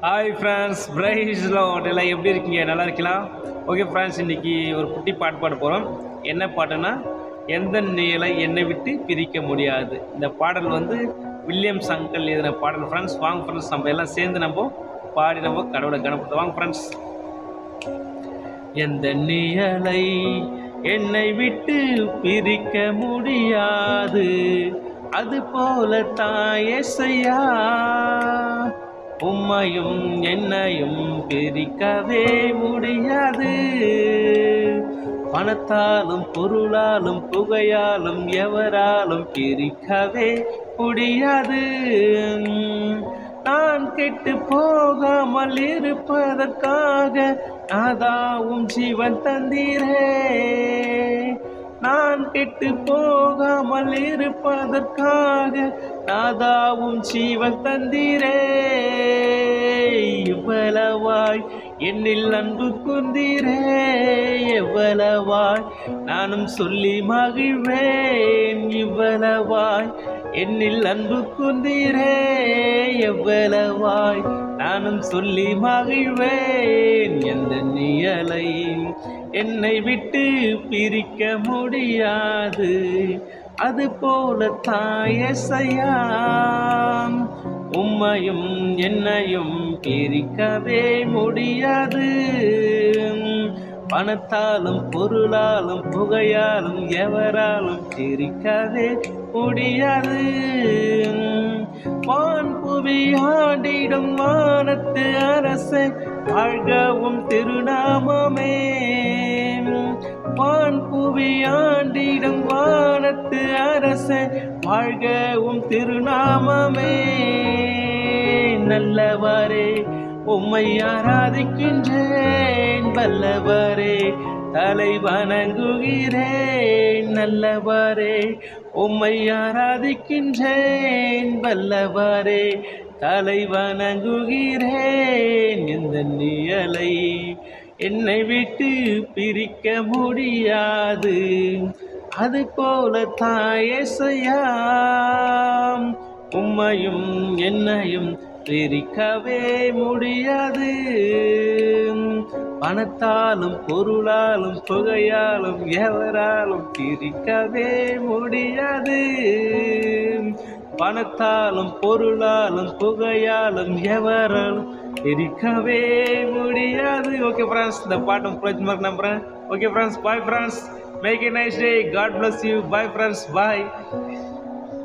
Hi friends, பிரைஸ்ல எல்லாம் எப்படி இருக்கீங்க? நல்லா இருக்கலாம். ஓகே ஃப்ரெண்ட்ஸ், இன்றைக்கி ஒரு குட்டி பாட்டு பாட போகிறோம். என்ன பாட்டுன்னா, எந்த நிலை என்னை விட்டு பிரிக்க முடியாது. இந்த பாடல் வந்து வில்லியம் சங்கல் எழுதின பாடல் ஃப்ரெண்ட்ஸ். வாங்க ஃப்ரெண்ட்ஸ், நம்ம எல்லாம் சேர்ந்து நம்ம பாடி நம்ம கடவுளை கணப்படுத்த வாங்க ஃப்ரெண்ட்ஸ். எந்த நிலை என்னை விட்டு பிரிக்க முடியாது, அது போல தாயேசையா உம்மையும் என்னையும் பிரிக்கவே முடியாது. பணத்தாலும் பொருளாலும் புகையாலும் எவராலும் பிரிக்கவே முடியாது. நான் கெட்டு போகாமல் இருப்பதற்காக நாதாவும் ஜீவன் தந்தீரே. நான் கெட்டு போகாமல் இருப்பதற்காக நாதாவும் ஜீவன் தந்தீரே. இவ்வளவாய் என்னில் அன்பு குந்தீரே, எவ்வளவாய் நானும் சொல்லி மகிழ்வேன். இவ்வளவாய் என்னில் அன்பு குந்தீரே, எவ்வளவாய் நானும் சொல்லி மகிழ்வேன். எந்த நியலை என்னை விட்டு பிரிக்க முடியாது, அது போல தாயேசையா உம்மையும் என்னையும் பிரிக்கவே முடியாது. பணத்தாலும் பொருளாலும் புகையாலும் எவராலும் பிரிக்கவே முடியாது. வான் புவி ஆண்டிடும் வானத்து அரசே, வாழ்கவும் திருநாமமே. வான் புவி ஆண்டிடும் வானத்து அரசே, வாழ்கவும் திருநாமமே. நல்லவரே உம்மை ஆராதிக்கின்றேன், வல்லவரே தலை வணங்குகிறேன். நல்லவரே உம்மை ஆராதிக்கின்றேன், வல்லவரே தலை வணங்குகிறேன். இந்த நியலை என்னை விட்டு பிரிக்க முடியாது, அது போல தாயேசையா உம்மையும் என்னையும் பிரிக்கவே முடியாது. பணத்தாலும் பொருளாலும் புகையாலும் எவராலும் பிரிக்கவே முடியாது. பணத்தாலும் பொருளாலும் புகையாலும் எவராலும் பிரிக்கவே முடியாது. ஓகே ஃப்ரெண்ட்ஸ், இந்த பாட்டும் பிடிச்சிருக்கு நம்புறேன். Okay friends, bye friends, make a nice day. God bless you. Bye friends, bye.